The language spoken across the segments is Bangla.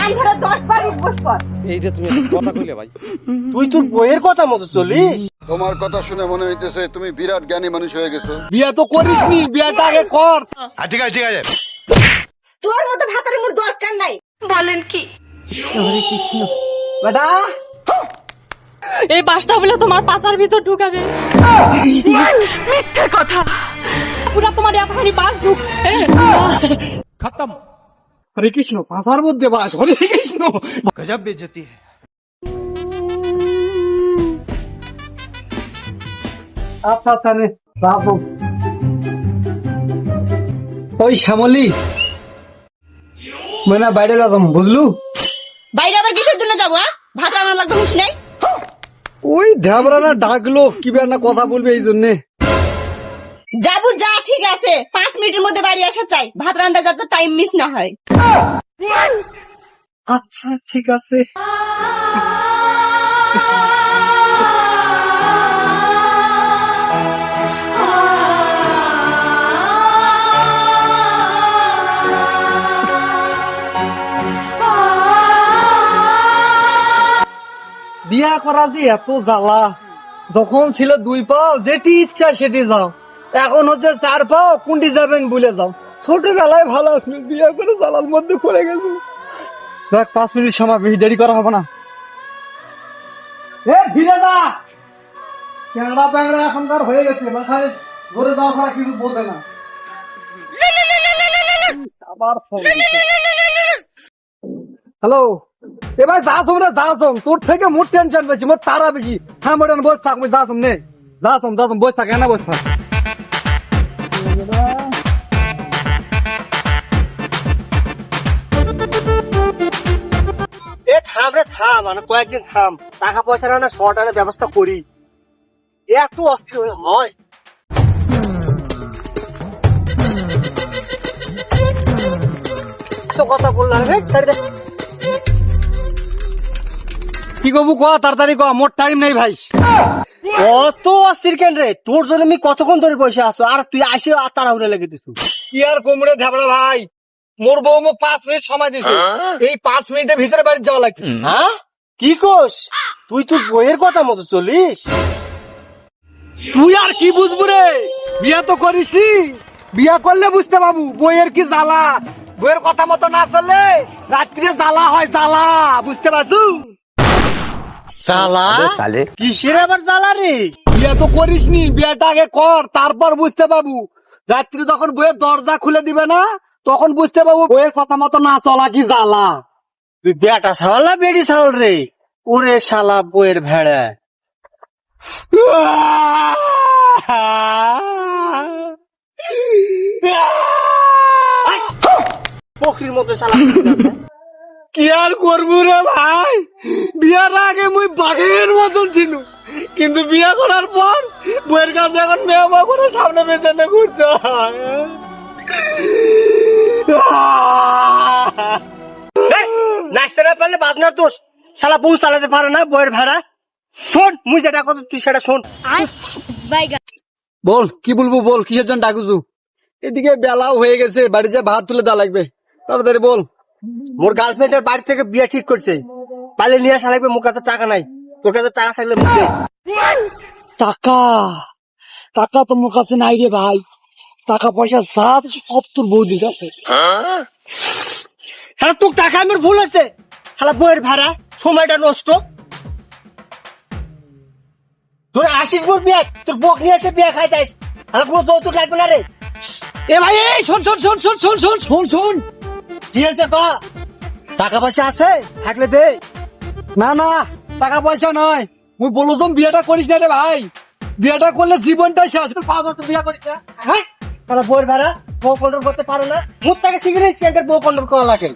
কান ধরে 10 বার উঠবস কর। এইটা তুমি কথা কইলে ভাই, তুই তোর বইয়ের কথা মতো চলিস। তোমার কথা শুনে মনে হইতেছে তুমি বিরাট জ্ঞানী মানুষ হয়ে গেছো। বিয়া তো করিসনি, বিয়াটা আগে কর। ঠিক আছে ঠিক আছে। তোর মতো ভাতার মোর দরকার নাই। বলেন কি? হরে কৃষ্ণ। বেটা এই বাসটা বলে তোমার পাছার ভিতর ঢুকাবে। মিথ্যে কথা। পুরা তোমার এতখানি বাস ঢুক। খতম। হরে কৃষ্ণ, পাশার মধ্যে বাস। হরে কৃষ্ণ। গজব বেইজ্জতি है। আচ্ছা আচ্ছা নে রাখো। ওই শ্যামলি মানে বাইরে যাতাম বুঝলু। বাইরে আবার কিসের জন্য যাবো? ভাত রান্না লাগবে হুঁশ নাই? ওই ধ্যাবরানা ডাকলো কি না কথা বলবে এই জন্যে। যাবো যা, ঠিক আছে, 5 মিনিটের মধ্যে বাড়ি আসা চাই, ভাত রান্না যাতে টাইম মিস না হয়। আচ্ছা ঠিক আছে। বিয়া করা যে এত জ্বালা। যখন ছিল 2 পাও যেটি ইচ্ছা সেটি যাও, এখন হচ্ছে 4 পাও কোনটি যাবেন বলে যাও। ছোটবেলায় ভালো আসলো, বিয়া করে জ্বালার মধ্যে পড়ে গেছে। দেখ 5 মিনিট সময়, বেশি দেরি করা হবে না। এ ধীরে যা, ক্যাংড়া প্যাংড়া এখনকার হয়ে গেছে, মাথায় ধরে যাওয়া ছাড়া কিছু বলবে না। আবার ফোন। হ্যালো, এবার যাসম রে যাসম, তোর থেকে মোর টেনশন বেশি, মোর তারা বেশি। হ্যাঁ মোটান বস থাক, মুই যাসম নে, যাসম বস থাক, এনা বস থাক। এ থাম রে থাম, মানে কয়েকদিন থাম, টাকা পয়সা না শর্ট আনার ব্যবস্থা করি। এত অস্থির হয়ে হয়। তো কথা বললাম রে, ছেড়ে দে। কি কবু ক, তাড়াতাড়ি ক, মোর টাইম নেই ভাই। অত অস্থির কেন রে? তোর জন্য আমি কতক্ষণ ধরে বসে আছো, আর তুই আসে আর তাড়াহুড়ো লেগে দিছু। কি আর কোমরে ঝাবড়া ভাই, মোর বউ মোক 5 মিনিট সময় দিছে, এই 5 মিনিটের ভিতরে বাড়ি যাওয়া লাগছে। হ্যাঁ কি কোস? তুই তোর বইয়ের কথা মতো চলিস। তুই আর কি বুঝবু রে, বিয়া তো করিসনি। বিয়া করলে বুঝতে পাবো বইয়ের কি জ্বালা। বইয়ের কথা মতো না চললে রাত্রে জ্বালা হয়, জ্বালা, বুঝতে পারছু? জ্বালা? কিসের আবার জ্বালা রে? বিয়া তো করিসনি, বিয়াটা আগে কর, তারপর বুঝতে পাবো। রাত্রি যখন বইয়ের দরজা খুলে দিবে না, তখন বুঝতে পাবো বইয়ের কথা মতো না চলা কি জ্বালা। তুই বেটা ছাওয়াল না বেড়ি ছাওয়াল রে? ওরে শালা বইয়ের ভেড়া। পক্ষীর মতো শালা। কি আর করবো রে ভাই, বিয়ার আগে মুই বাঘের মতন ছিল, কিন্তু বিয়া করার পর বইয়ের কাছে এখন মেয়ে মা করে সামনে পেছনে ঘুরতে হয়। নাচতে না পারলে বাজনার দোষ, শালা বউ চালাতে পারে না বইয়ের ভাড়া। শোন, মুই যেটা কথা তুই সেটা শোন। বল কি বলবো, বল কিসের জন্য ডাকুছু? এদিকে বেলাও হয়ে গেছে, বাড়ি যা ভাত তুলে দেওয়া লাগবে, তাড়াতাড়ি বল। মোর গার্লফ্রেন্ডের বাড়ি থেকে বিয়ে ঠিক করছে, পালে নিয়ে আসা লাগবে। মোর কাছে টাকা নাই, তোর কাছে টাকা থাকলে টাকা। টাকা তো মোর কাছে নাই রে ভাই, টাকা পয়সা যা সব তোর বৌদির কাছে। হ্যাঁ তোর টাকা আমার ভুল আছে, শালা বইয়ের ভাড়া, সময়টা নষ্ট। তোর আসিস মোর বিয়ে, তোর বক নিয়ে এসে বিয়ে খাই যাইস, শালা কোনো যৌতুক লাগবে না রে। এ ভাই এই শোন শোন শোন শোন শোন শোন শোন শোন, কি হয়েছে কা? টাকা পয়সা আছে থাকলে দে। না না টাকা পয়সা নয়, মুই বলো তো বিয়েটা করিস না রে ভাই, বিয়েটা করলে জীবনটাই শেষ। 5 বছর বিয়ে করিস না, হ্যাঁ তারা বইয়ের ভাড়া, বউ কন্ট্রোল করতে পারে না, মুখ থেকে সিগারেট সিগারেট বউ কন্ট্রোল করা লাগে।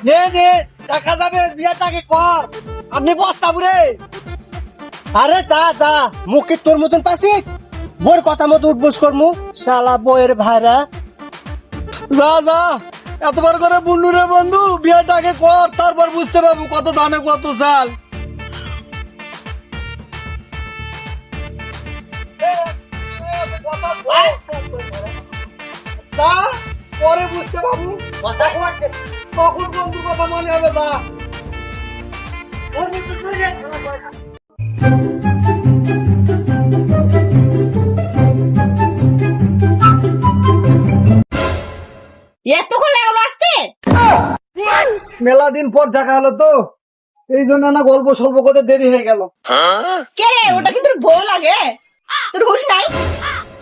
নে নে টাকা যাবে, বিয়েটাকে কর, আপনি বস্তাবু রে। আরে যা যা, মুখে তোর মতন পাশে বইয়ের কথা মতো উঠবোস করমু, শালা বইয়ের ভাড়া। যা যা, এতবার করে বললু রে বন্ধু, বিয়েটাকে কর, তারপর বুঝতে পারবো কত দানে কত চাল। পরে বুঝতে পারবো। কখন বন্ধু কথা মনে হবে তা এতক্ষণ লাগলো আসতে? মেলা দিন পর দেখা হলো তো, এই জন্য না গল্প সল্প করতে দেরি হয়ে গেল। কে রে, ওটা কি তোর বউ লাগে? তোর হুঁশ নাই?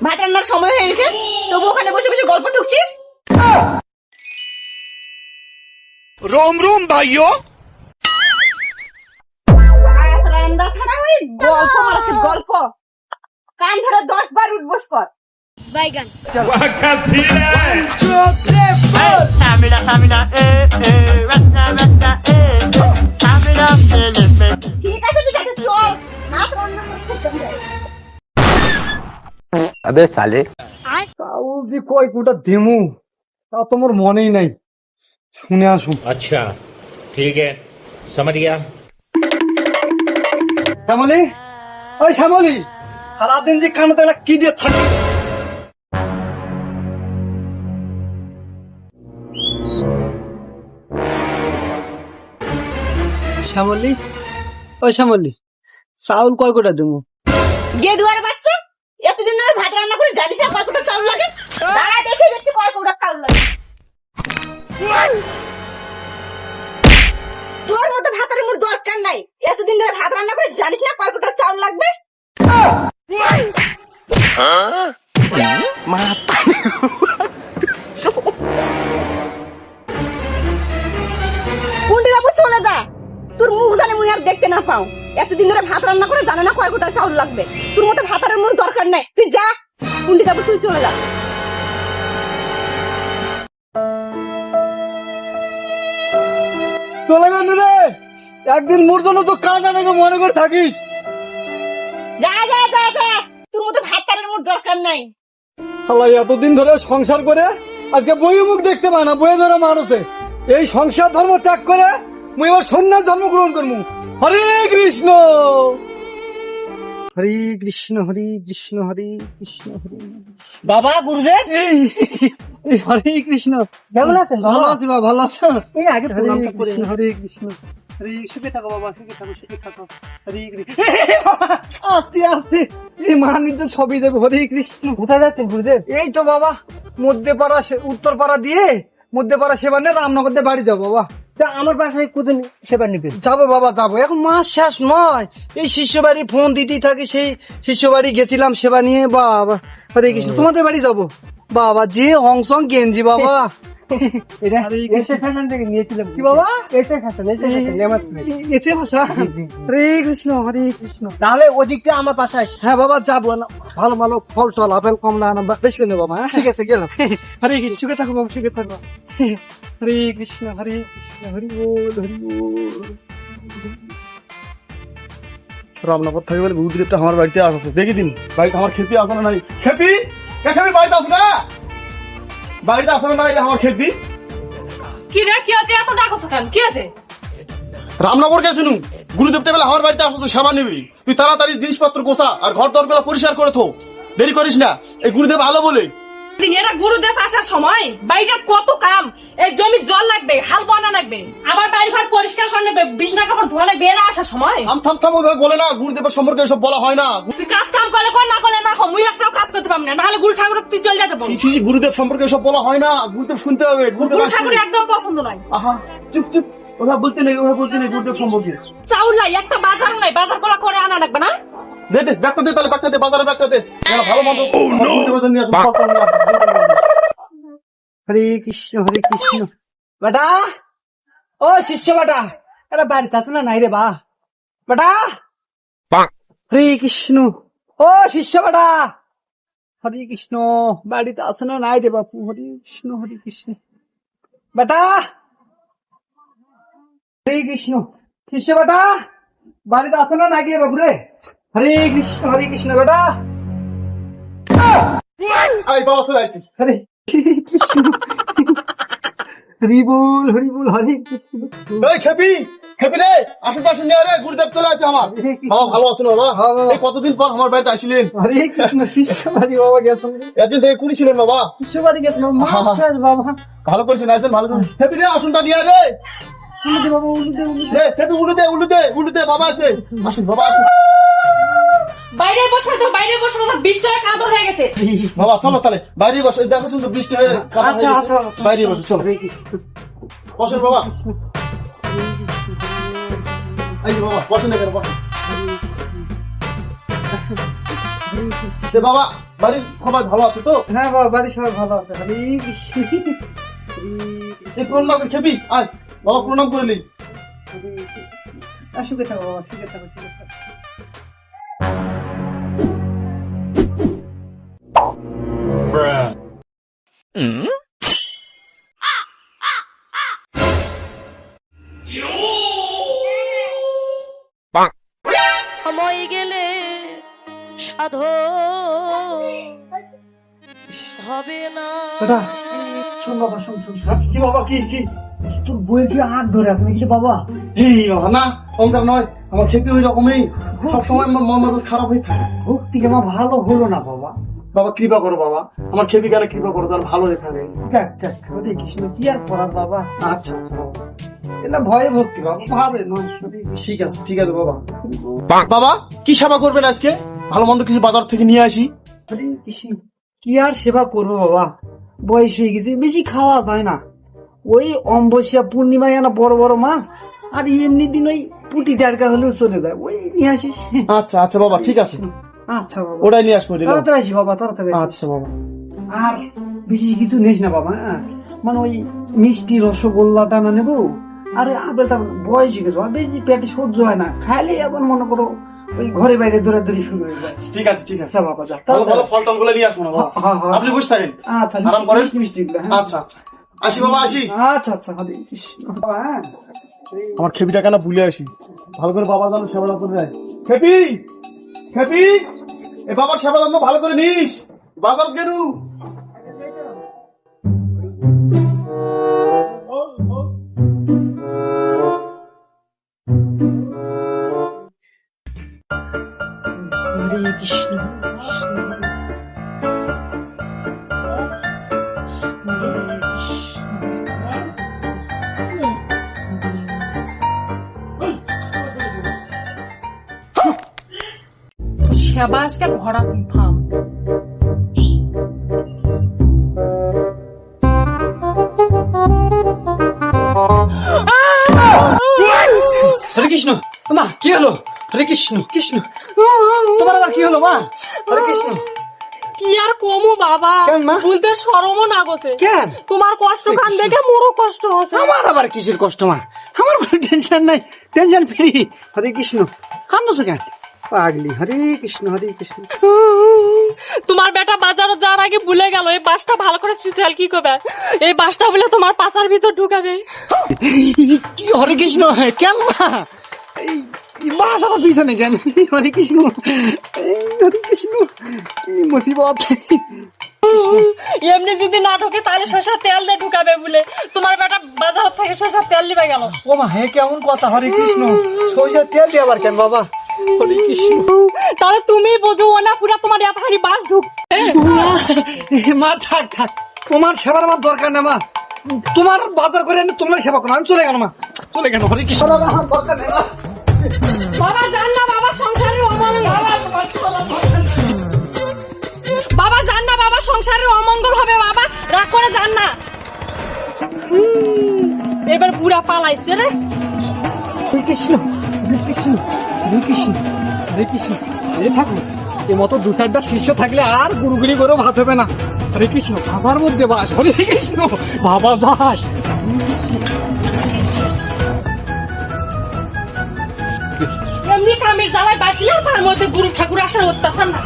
ভাত রান্নার সময় হয়ে গেছে, তবু ওখানে বসে বসে গল্প ঠুকছিস? रोम रोम भाइयों। ভাত রান্না ছাড়া ওই গল্প মারাচ্ছে গল্প। কান ধরে 10 বার উঠবস কর। ঠিক আছে ঠিক আছে, চল ভাত রান্না করতে হবে। अबे साले চাউল যে কয় কোটা দিমু তা তোমার মনেই নাই, শুনে আসুন। अच्छा ठीक है समझ गया। শ্যামলি, ওই শ্যামলি, সারাদিন যে কানে তাহলে কি দিয়ে থাকি? শ্যামলি, ওই শ্যামলি, চাউল কয় কোটা দেবো? গেদুয়ার বাচ্চা, এতদিন ধরে ভাত রান্না করে জানিস না কয় কোটা চাউল লাগে? দাঁড়া দেখে যাচ্ছে কয় কোটা চাউল লাগে। তোর মতো ভাতের মোর দরকার নাই। এতদিন ধরে ভাত রান্না করে জানিস না কয় কোটা চাউল লাগবে? কুন্ডি বাবু চলে যা, তোর মুখ জানে মুই আর দেখতে না পাও। এতদিন ধরে ভাত রান্না করে জানে না কয় কোটা চাউল লাগবে। তোর মতো ভাতের মোর দরকার নাই, তুই যা। কুন্ডি বাবু তুই চলে যা। চলে গেল রে, একদিন মোর জন্য তো কাজ আনাকে মনে করে থাকিস। যা যা যা যা, তোর মতো ভাতারের মোর দরকার নাই। শালা এতদিন ধরে সংসার করে আজকে বই মুখ দেখতে পায় না, বইয়ে ধরে মানুষে এই সংসার ধর্ম ত্যাগ করে মুই এবার সন্ন্যাস জন্মগ্রহণ করবো। হরে কৃষ্ণ হরে কৃষ্ণ হরে কৃষ্ণ হরে কৃষ্ণ হরে। বাবা গুরুদেব, এই হরে কৃষ্ণ, কেমন আছেন? ভালো আছি বাবা, ভালো আছো? এই আগে প্রণামটা করে। হরে কৃষ্ণ হরে, সুখে থাকো বাবা, সুখে থাকো, সুখে থাকো। হরে কৃষ্ণ। আস্তে আস্তে এই মহানিত্য ছবি দেবো। হরে কৃষ্ণ। কোথায় যাচ্ছেন গুরুদেব? এই তো বাবা, মধ্যপাড়া উত্তর পাড়া দিয়ে মধ্যপাড়া সেবা নিয়ে রামনগর দিয়ে বাড়ি যাবো বাবা। আমার বাসায় কোথায় সেবা নিবে? যাবো বাবা যাবো, এখন মাস শেষ নয়, এই শিষ্য বাড়ি ফোন দিতেই থাকি, সেই শিষ্য বাড়ি গেছিলাম সেবা নিয়ে। বাবা হরে কৃষ্ণ, তোমাদের বাড়ি যাবো বাবা। যে হংসং গেঞ্জি বাবা, কি বাবা এসে ভাষা। হরে কৃষ্ণ হরে কৃষ্ণ। তাহলে ওদিকটা আমার পাশায়। হ্যাঁ বাবা যাবো না, ভালো ভালো ফল টল আপেল কমলা বেশ করে বাবা। হ্যাঁ ঠিক আছে গেলাম। হরে কৃষ্ণ, সুখে থাকো বাবা, সুখে থাকো। হরে কৃষ্ণ হরে কৃষ্ণ, হরি বল হরি বল। রামনগর থেকে বলে গুরুদেবটা আমার বাড়িতে আসছে, দেখি দিন বাড়িতে আমার খেপি আসলে নাই। খেপি খেপি বাড়িতে আসবে না, বাড়িতে আসলে নাই আমার খেপি। কি রে, কি আছে? এত ডাকছ কেন? কি আছে? রামনগর গেছিল গুরুদেবটা বেলা আমার বাড়িতে আসছে সেবা নিবি। তুই তাড়াতাড়ি জিনিসপত্র গোছা আর ঘর দর গুলা পরিষ্কার করে থো, দেরি করিস না। এই গুরুদেব ভালো বলে এরা গুরুদেব আসার সময় বাড়িটা কত কাম, এই জমি জল লাগবে, হাল বানা লাগবে, আবার বাড়ি ঘর পরিষ্কার করে নেবে, বিছনা কাপড় ধোয়া লাগবে। এরা আসার সময় থাম থাম থাম, ওইভাবে বলে না, গুরুদেবের সম্পর্কে এসব বলা হয় না। তুই কাজ কাম করলে কর, না করলে না কর, মুই একটাও কাজ করতে পারবো না, নাহলে গুরু ঠাকুর তুই চলে যেতে বল। গুরুদেব সম্পর্কে এসব বলা হয় না, গুরুদেব শুনতে হবে। গুরু ঠাকুর একদম পছন্দ নয়। আহা চুপ চুপ, ওরা বলতে নেই, ওরা বলতে নেই গুরুদেব সম্পর্কে। চাউল নাই, একটা বাজারও নাই, বাজার গুলা করে আনা লাগবে না? দে দে ব্যাগটা দে, তাহলে ব্যাগটা দে, বাজারে ব্যাগটা দে। ভালো মতো হরে কৃষ্ণ হরে কৃষ্ণ। বেটা ও শিষ্য বেটা, এরা বাড়িতে আছে না নাই রে বা? বেটা হরে কৃষ্ণ, ও শিষ্য বেটা হরে কৃষ্ণ, বাড়িতে আছে না নাই রে বাপু? হরে কৃষ্ণ হরে কৃষ্ণ। বেটা হরে কৃষ্ণ, শিষ্য বেটা বাড়িতে আছে না নাই রে বাবু রে? হরে কৃষ্ণ বেটা। আই বাবা চলে আসছি। হরে কৃষ্ণ হরিবুল হরিবুল হরে কৃষ্ণ। এই খেপি খেপি রে, আসুন আসুন নিয়ে রে, গুরুদেব চলে আছে আমার। বাবা ভালো আছেন বাবা? এই কতদিন পর আমার বাড়িতে আসিলেন? হরে কৃষ্ণ, শিষ্য বাড়ি বাবা গেছেন, একদিন থেকে কুড়ি ছিলেন বাবা। শিষ্য বাড়ি গেছেন মাস শেষ বাবা। ভালো করেছেন, আসেন ভালো করেছেন। খেপি রে, আসুনটা নিয়ে রে। উলুদে বাবা, উলুদে উলুদে। রে খেপি, উলুদে উলুদে উলুদে, বাবা আছে। আসুন বাবা আসুন। বাইরে বসে তো, বাইরে বসে তো 20 টাকা কাঁদো হয়ে গেছে। বাবা চলো তাহলে বাইরে বসো, এই দেখো শুনতো বৃষ্টি হয়ে কাদা হয়ে গেছে। বাইরে বসো চলো, হরে কৃষ্ণ। বসেন বাবা। এই যে বাবা বসেন এখানে বসেন। সে বাবা বাড়ির সবাই ভালো আছে তো? হ্যাঁ বাবা, বাড়ি সবাই ভালো আছে। হরে কৃষ্ণ। এই প্রণাম করে খেপি, আয় বাবা প্রণাম করে নি। সুখে থাকো বাবা, সুখে থাকো, সুখে থাকো। সময় গেলে সাধ হবে না। দাদা, শোন বাবা, শোন শোন শোন। কি বাবা কি কি? তোর বইয়ের কি হাত ধরে আছে নাকি রে বাবা? এই বাবা না, অঙ্কার নয়, আমার খেপি ওই রকমই সবসময় আমার মন মেজাজ খারাপ হয়ে থাকে। ভক্তি কেমন ভালো হলো না বাবা। বাবা কৃপা করো বাবা, আমার খেপি গেলে কৃপা করো, তার ভালো হয়ে থাকে। যাক যাক, হরে কৃষ্ণ, কি আর করার বাবা। আচ্ছা আচ্ছা বাবা, এটা ভয়ে ভক্তি বাবা, ভাবে নয় হরে কৃষ্ণ। ঠিক আছে বাবা। বাবা কি সেবা করবেন আজকে? ভালো মন্দ কিছু বাজার থেকে নিয়ে আসি। হরে কৃষ্ণ, কি আর সেবা করবো বাবা, বয়স হয়ে গেছে, বেশি খাওয়া যায় না। ওই অম্বসিয়া পূর্ণিমায় আনা বড় বড় মাছ, আর এমনি দিন ওই পুটি টাটকা হলেও চলে যায়, ওই নিয়ে আসিস। আচ্ছা আচ্ছা বাবা ঠিক আছে, আচ্ছা বাবা, ওটাই নিয়ে আসবো। তাড়াতাড়ি আসি বাবা, তাড়াতাড়ি আসি। আচ্ছা বাবা। আর বেশি কিছু নেস না বাবা, হ্যাঁ? মানে ওই মিষ্টি রসগোল্লাটা না নেবো, আর আপেলটা বয়স হয়ে গেছে, আর বেশি পেটে সহ্য হয় না, খাইলে আবার মনে করো ওই ঘরে বাইরে দৌড়াদৌড়ি শুরু হয়ে যায়। ঠিক আছে ঠিক আছে আচ্ছা বাবা, যা ভালো ভালো ফল টল গুলো নিয়ে আসবো না বাবা। হ্যাঁ, হ্যাঁ। আপনি বসে থাকেন, আচ্ছা, আরাম করেন। মিষ্টি মিষ্টি গুলো, হ্যাঁ। আচ্ছা আচ্ছা আসি বাবা, আসি। আচ্ছা আচ্ছা, হরে কৃষ্ণ বাবা, হ্যাঁ। আমার খেপিটা কেন ভুলে আসি, ভালো করে বাবা যেন সেবা করে দেয়। খেপি খেপি, এ বাবার সেবা যেন ভালো করে নিস, বাবার গেরু। হরে কৃষ্ণ। সেবা আজকে ভরা থাম। হরে কৃষ্ণ। মা কি হলো? হরে কৃষ্ণ কৃষ্ণ, তোমার আবার কি হলো মা? হরে কৃষ্ণ। কি আর কমু বাবা, কেন মা? বলতে শরমও না গেছে। কেন? তোমার কষ্ট খান দেখে মোরও কষ্ট হচ্ছে। আমার আবার কিসের কষ্ট মা? আমার কোনো টেনশন নাই, টেনশন ফ্রি। হরে কৃষ্ণ, কান্দছো কেন? পাগলি, হরে কৃষ্ণ হরে কৃষ্ণ। তোমার বেটা বাজারে যাওয়ার আগে ভুলে গেল এই বাসটা ভালো করে সুশাল কি করবে, এই বাসটা বলে তোমার পাশার ভিতর ঢুকাবে। কি হরে কৃষ্ণ, কেন মা? এই বাস আমার পিছনে কেন? হরে কৃষ্ণ, হরে কৃষ্ণ, কি মুসিবত। এমনি যদি না ঢোকে তাহলে সরষের তেল দিয়ে ঢুকাবে বলে তোমার বেটা বাজার থেকে সরষের তেল নিবে গেল। ও মা, হ্যাঁ কেমন কথা? হরে কৃষ্ণ, সরিষার তেল দিয়ে আবার কেন বাবা? হরে কৃষ্ণ। তাহলে তুমি বোঝো না পুরা তোমার এত হারি বাস ঢুক। মা থাক থাক, তোমার সেবার আমার দরকার না মা, তোমার বাজার করে এনে তোমরা সেবা করো, আমি চলে গেল মা, চলে গেল। হরে কৃষ্ণ, আমার দরকার নেই মা। বাবা জান না, বাবা সংসারের অমঙ্গল, বাবা জান না, বাবা সংসারের অমঙ্গল হবে, বাবা রাগ করে যান না। এবার বুড়া পালাইছে রে। হরে কৃষ্ণ হরে কৃষ্ণ হরে কৃষ্ণ হরে কৃষ্ণ। এ ঠাকুর, এ মতো দু চারটা শিষ্য থাকলে আর গুরুগুলি করেও ভাত হবে না। হরে কৃষ্ণ, বাবার মধ্যে বাস। হরে কৃষ্ণ, বাবা বাস। এমনি কামের জ্বালায় বাঁচিয়ে তার মধ্যে গুরু ঠাকুর আসার অত্যাচার না।